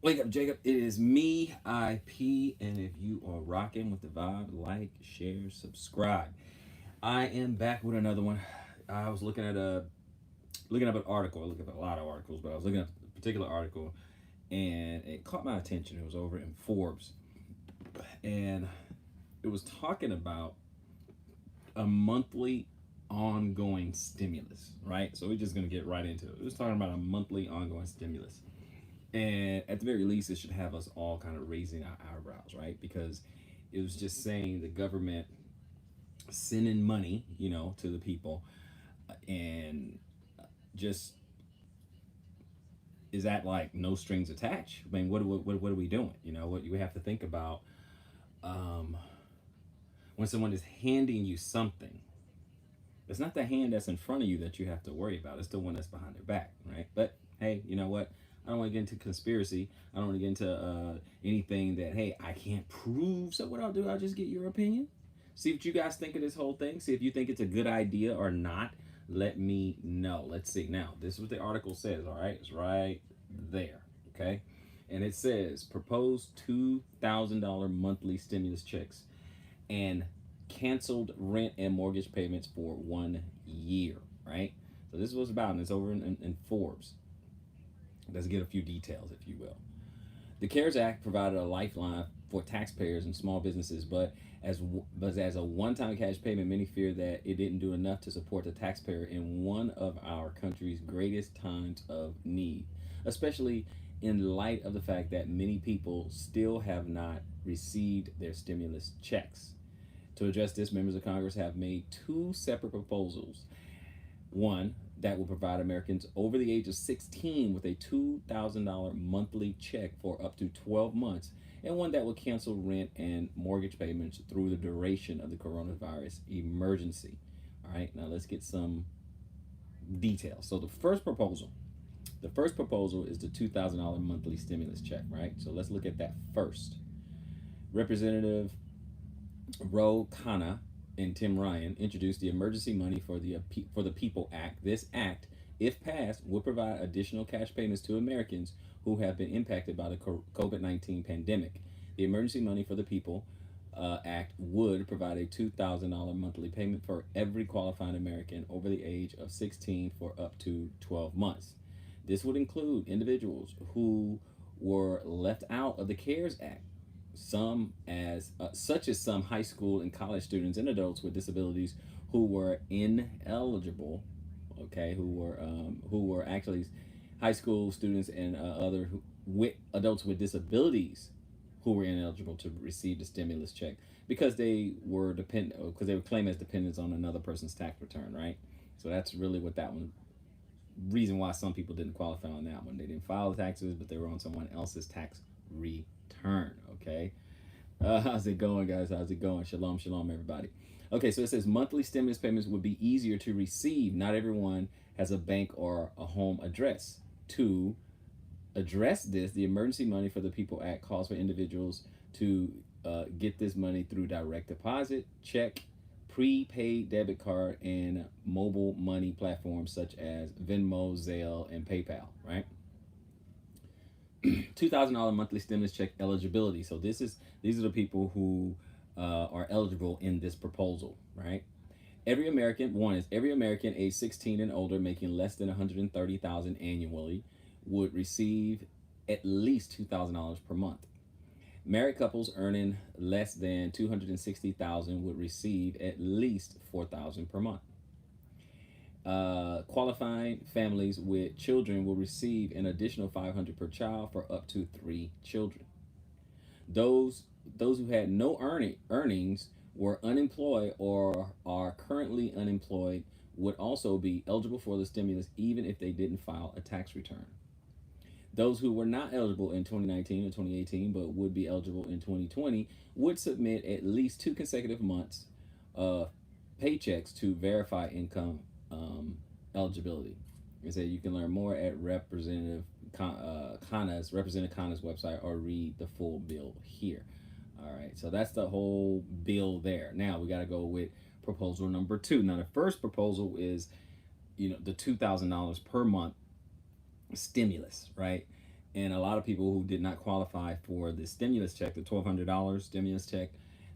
Wake up, Jacob. It is me, IP, and if you are rocking with the vibe, like, share, subscribe. I am back with another one. I was looking up an article. I look at a lot of articles, but I was looking at a particular article, and it caught my attention. It was over in Forbes, and it was talking about a monthly ongoing stimulus. Right. So we're just gonna get right into it. It was talking about a monthly ongoing stimulus. And at the very least, it should have us all kind of raising our eyebrows, right? Because it was just saying the government sending money, to the people, and just is that like no strings attached? I mean, what are we doing? What you have to think about um, when someone is handing you something. It's not the hand that's in front of you that you have to worry about. It's the one that's behind their back, right? But hey, you know what? I don't want to get into conspiracy. I don't want to get into anything that, hey, I can't prove. So what I'll do, I'll just get your opinion. See what you guys think of this whole thing. See if you think it's a good idea or not. Let me know. Let's see. Now, this is what the article says, all right? It's right there, okay? And it says proposed $2,000 monthly stimulus checks and canceled rent and mortgage payments for 1 year, right? So this was about, and it's over in Forbes. Let's get a few details, if you will. The CARES Act provided a lifeline for taxpayers and small businesses, but as a one-time cash payment, many fear that it didn't do enough to support the taxpayer in one of our country's greatest times of need, especially in light of the fact that many people still have not received their stimulus checks. To address this, members of Congress have made two separate proposals. One that will provide Americans over the age of 16 with a $2,000 monthly check for up to 12 months, and one that will cancel rent and mortgage payments through the duration of the coronavirus emergency. All right, now let's get some details. So the first proposal is the $2,000 monthly stimulus check, right? So let's look at that first. Representative Ro Khanna and Tim Ryan introduced the Emergency Money for the People Act. This act, if passed, would provide additional cash payments to Americans who have been impacted by the COVID-19 pandemic. The Emergency Money for the People Act would provide a $2,000 monthly payment for every qualifying American over the age of 16 for up to 12 months. This would include individuals who were left out of the CARES Act, some as such as some high school and college students and adults with disabilities who were ineligible, okay, who were actually high school students and other with adults with disabilities who were ineligible to receive the stimulus check because they were dependent, because they were claimed as dependents on another person's tax return, right? So that's really what that one reason why some people didn't qualify on that one. They didn't file the taxes, but they were on someone else's tax return. Okay. How's it going, guys? How's it going? Shalom, shalom, everybody. Okay, so it says monthly stimulus payments would be easier to receive. Not everyone has a bank or a home address. To address this, the Emergency Money for the People Act calls for individuals to get this money through direct deposit, check, prepaid debit card, and mobile money platforms such as Venmo, Zelle, and PayPal, right? $2,000 monthly stimulus check eligibility. So these are the people who are eligible in this proposal, right? Every American age 16 and older making less than 130,000 annually would receive at least $2,000 per month. Married couples earning less than 260,000 would receive at least 4,000 per month. Qualifying families with children will receive an additional 500 per child for up to 3 children. Those who had no earnings, were unemployed, or are currently unemployed would also be eligible for the stimulus even if they didn't file a tax return. Those who were not eligible in 2019 or 2018 but would be eligible in 2020 would submit at least 2 consecutive months of paychecks to verify income eligibility. And so you can learn more at Representative Khanna's website or read the full bill here. All right, so that's the whole bill there. Now we got to go with proposal number two. Now the first proposal is, the $2,000 per month stimulus, right? And a lot of people who did not qualify for the stimulus check, the $1,200 stimulus check,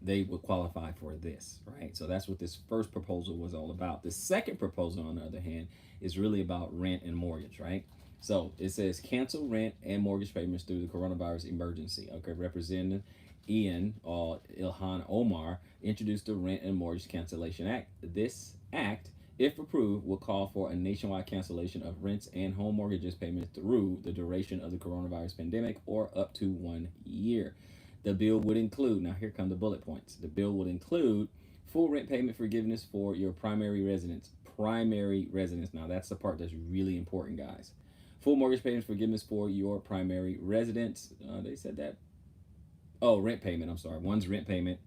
they would qualify for this, right? So that's what this first proposal was all about. The second proposal, on the other hand, is really about rent and mortgage, right? So it says cancel rent and mortgage payments through the coronavirus emergency. Okay, Representative Ian Ilhan Omar introduced the Rent and Mortgage Cancellation Act. This act, if approved, will call for a nationwide cancellation of rents and home mortgages payments through the duration of the coronavirus pandemic or up to 1 year. The bill would include, now here come the bullet points. The bill would include full rent payment forgiveness for your primary residence. Primary residence. Now that's the part that's really important, guys. Full mortgage payment forgiveness for your primary residence. They said that. Oh, rent payment. I'm sorry. One's rent payment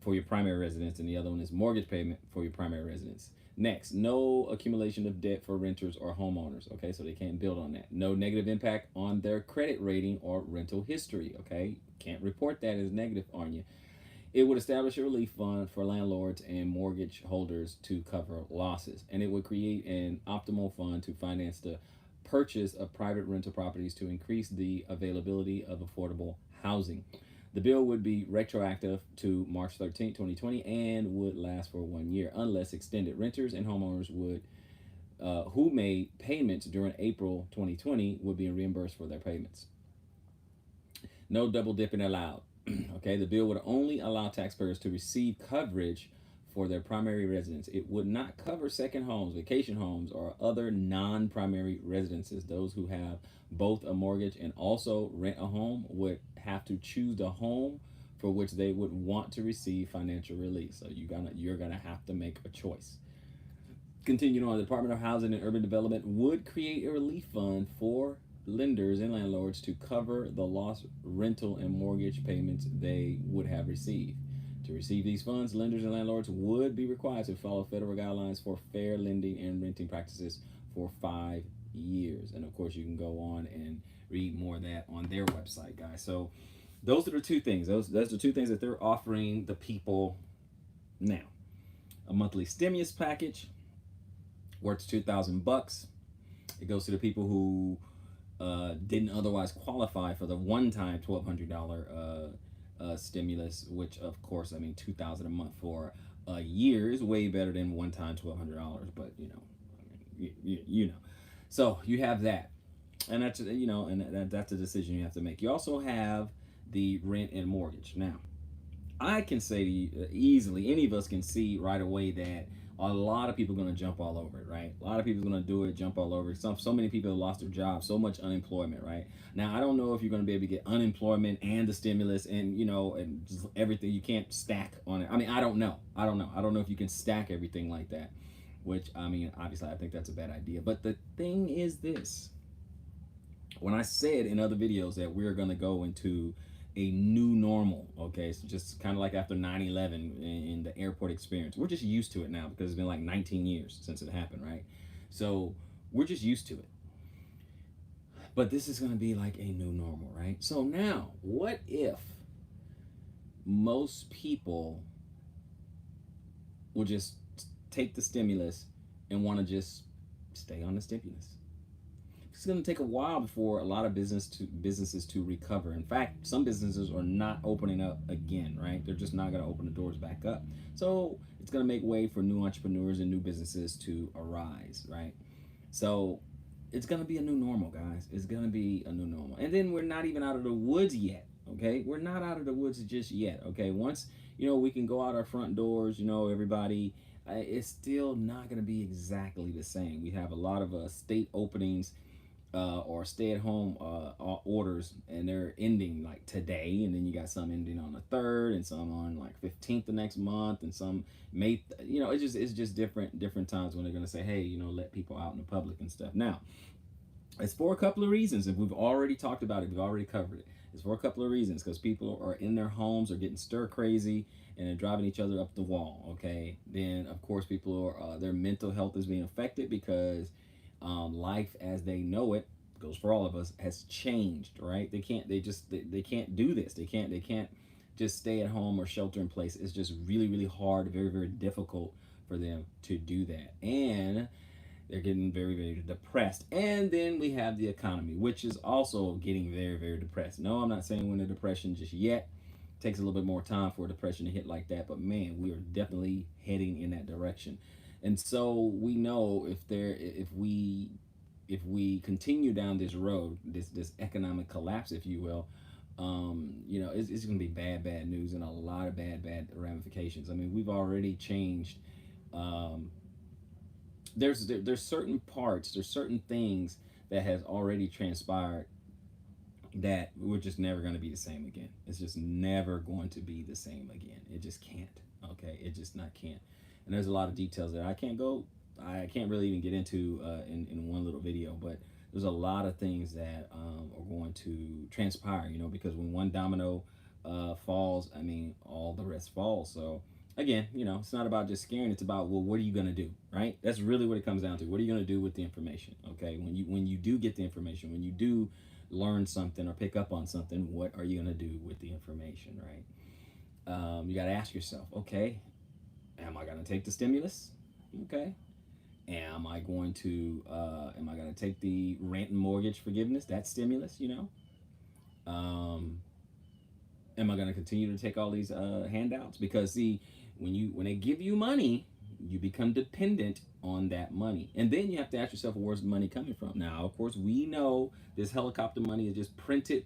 for your primary residence, and the other one is mortgage payment for your primary residence. Next, no accumulation of debt for renters or homeowners. Okay, so they can't build on that. No negative impact on their credit rating or rental history. Okay, can't report that as negative on you. It would establish a relief fund for landlords and mortgage holders to cover losses, and it would create an optimal fund to finance the purchase of private rental properties to increase the availability of affordable housing. The bill would be retroactive to March 13, 2020, and would last for 1 year unless extended. Renters and homeowners would who made payments during April 2020 would be reimbursed for their payments. No double dipping allowed. Okay, the bill would only allow taxpayers to receive coverage for their primary residence. It would not cover second homes, vacation homes, or other non-primary residences. Those who have both a mortgage and also rent a home would have to choose the home for which they would want to receive financial relief. So you're gonna have to make a choice. Continuing on, the Department of Housing and Urban Development would create a relief fund for lenders and landlords to cover the lost rental and mortgage payments they would have received. To receive these funds, lenders and landlords would be required to follow federal guidelines for fair lending and renting practices for 5 years. And of course, you can go on and read more of that on their website, guys. So those are the two things. Those are the two things that they're offering the people now. A monthly stimulus package worth $2,000. It goes to the people who didn't otherwise qualify for the one-time $1,200 stimulus, which of course, I mean, $2,000 a month for a year is way better than one-time $1,200. But you know, so you have that, and that's that's a decision you have to make. You also have the rent and mortgage. Now, I can say to you easily, any of us can see right away that a lot of people are going to jump all over it, right? A lot of people are going to do it, jump all over it. So many people have lost their jobs, so much unemployment, right? Now, I don't know if you're going to be able to get unemployment and the stimulus and, and just everything. You can't stack on it. I mean, I don't know. I don't know if you can stack everything like that, which, I mean, obviously, I think that's a bad idea. But the thing is this. When I said in other videos that we're going to go into a new normal, okay, so just kind of like after 9/11 in the airport experience, we're just used to it now because it's been like 19 years since it happened, right? So we're just used to it, but this is going to be like a new normal, right? So now, what if most people will just take the stimulus and want to just stay on the stimulus? It's going to take a while before a lot of businesses to recover. In fact, some businesses are not opening up again, right? They're just not going to open the doors back up. So it's going to make way for new entrepreneurs and new businesses to arise, right? So it's going to be a new normal, guys. It's going to be a new normal. And then we're not even out of the woods yet, okay? We're not out of the woods just yet, okay? Once, we can go out our front doors, everybody, it's still not going to be exactly the same. We have a lot of state openings or stay-at-home orders, and they're ending like today, and then you got some ending on the 3rd, and some on like 15th the next month, and some May. It's just different times when they're gonna say, hey, let people out in the public and stuff. Now, it's for a couple of reasons, and we've already talked about it. We've already covered it. It's for a couple of reasons, because people are in their homes, are getting stir crazy, and they're driving each other up the wall. Okay, then of course people are their mental health is being affected because life as they know it, goes for all of us, has changed, right? They can't do this. They can't just stay at home or shelter in place. It's just really, really hard, very, very difficult for them to do that. And They're getting very, very depressed. And then we have the economy, which is also getting very, very depressed. No, I'm not saying we're in a depression just yet. It takes a little bit more time for a depression to hit like that, but man, we are definitely heading in that direction. And so we know if we continue down this road, this economic collapse, if you will, it's going to be bad news and a lot of bad ramifications. I mean, we've already changed. Um, there's certain parts, there's certain things that has already transpired that we're just never going to be the same again. It's just never going to be the same again. It just can't. Okay, it just not can't. And there's a lot of details that I can't really even get into in one little video, but there's a lot of things that are going to transpire, because when one domino falls, I mean, all the rest falls. So again, it's not about just scaring. It's about, well, what are you going to do, right? That's really what it comes down to. What are you going to do with the information? Okay, when you do get the information, when you do learn something or pick up on something, what are you going to do with the information, right? You got to ask yourself, okay, am I going to take the stimulus? Okay. Am I going to take the rent and mortgage forgiveness? That stimulus, Am I going to continue to take all these handouts? Because see, when they give you money, you become dependent on that money, and then you have to ask yourself, well, where's the money coming from? Now, of course, we know this helicopter money is just printed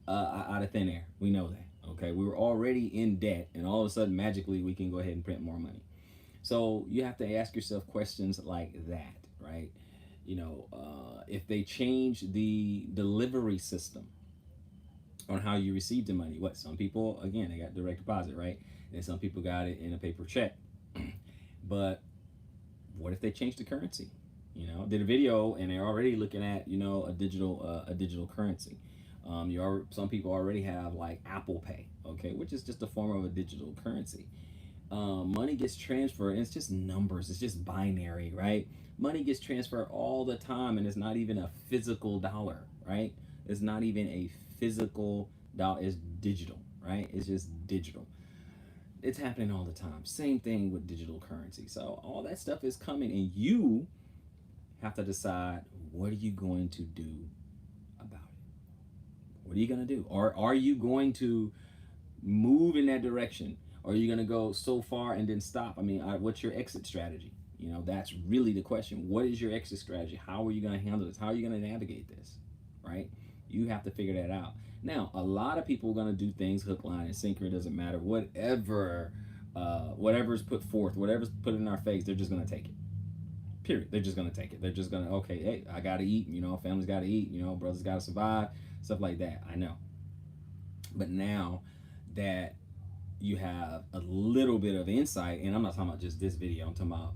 out of thin air. We know that. Okay, we were already in debt, and all of a sudden, magically, we can go ahead and print more money. So you have to ask yourself questions like that, right? If they change the delivery system on how you receive the money, some people, again, they got direct deposit, right? And some people got it in a paper check. But what if they change the currency? Did a video and they're already looking at, a digital currency. Some people already have like Apple Pay, okay, which is just a form of a digital currency. Money gets transferred, and it's just numbers. It's just binary, right? Money gets transferred all the time, and it's not even a physical dollar, right? It's not even a physical dollar. It's digital, right? It's just digital. It's happening all the time. Same thing with digital currency. So all that stuff is coming, and you have to decide, what are you going to do about it? What are you going to do? Or are you going to move in that direction? Or are you going to go so far and then stop? I mean, what's your exit strategy? That's really the question. What is your exit strategy? How are you going to handle this? How are you going to navigate this? Right? You have to figure that out. Now, a lot of people are going to do things hook, line, and sinker. It doesn't matter. Whatever's put forth, whatever's put in our face, they're just going to take it. Period. They're just going to take it. They're just going to, okay, hey, I got to eat. Family's got to eat. Brothers got to survive. Stuff like that. I know. But now that you have a little bit of insight, and I'm not talking about just this video, I'm talking about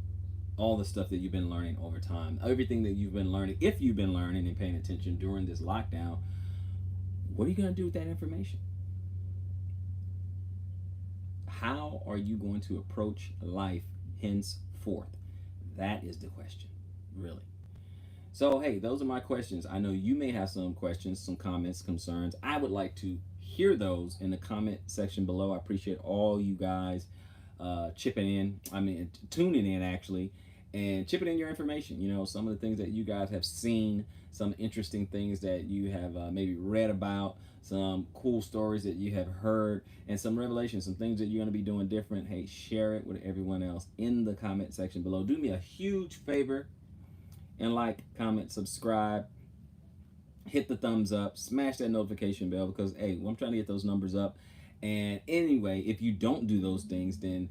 all the stuff that you've been learning over time, everything that you've been learning, if you've been learning and paying attention during this lockdown, what are you going to do with that information? How are you going to approach life henceforth? That is the question, really. So, hey, those are my questions. I know you may have some questions, some comments, concerns. I would like to hear those in the comment section below. I appreciate all you guys chipping in. Tuning in, actually, and chipping in your information. Some of the things that you guys have seen, some interesting things that you have maybe read about, some cool stories that you have heard, and some revelations, some things that you're going to be doing different. Hey, share it with everyone else in the comment section below. Do me a huge favor and like, comment, subscribe, hit the thumbs up, smash that notification bell, because hey, I'm trying to get those numbers up. And anyway, if you don't do those things, then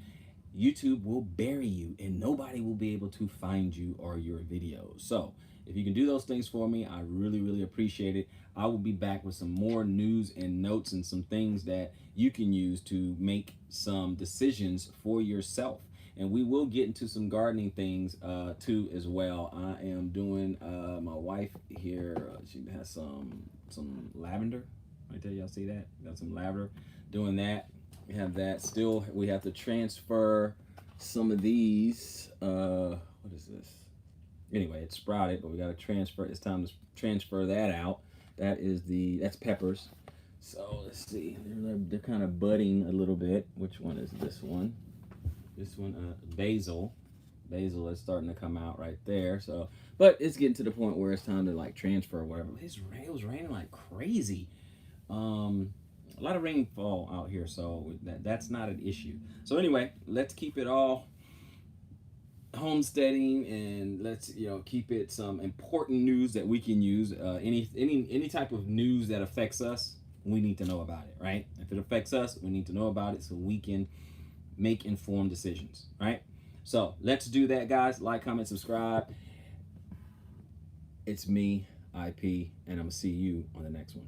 YouTube will bury you and nobody will be able to find you or your videos. So if you can do those things for me, I really appreciate it. I will be back with some more news and notes and some things that you can use to make some decisions for yourself. And we will get into some gardening things too as well. I am doing, my wife here, she has some lavender right there. Y'all see that? Got some lavender. Doing that. We have that. Still, we have to transfer some of these. What is this? Anyway, it's sprouted, but we got to transfer. It's time to transfer that out. That's peppers. So let's see. They're kind of budding a little bit. Which one is this one? This one, basil. Basil is starting to come out right there. So, but it's getting to the point where it's time to like transfer or whatever. It was raining like crazy. A lot of rainfall out here, so that's not an issue. So anyway, let's keep it all homesteading, and let's keep it some important news that we can use. Any type of news that affects us, we need to know about it, right? If it affects us, we need to know about it so we can make informed decisions, right? So let's do that, guys. Like, comment, subscribe. It's me, IP, and I'm gonna see you on the next one.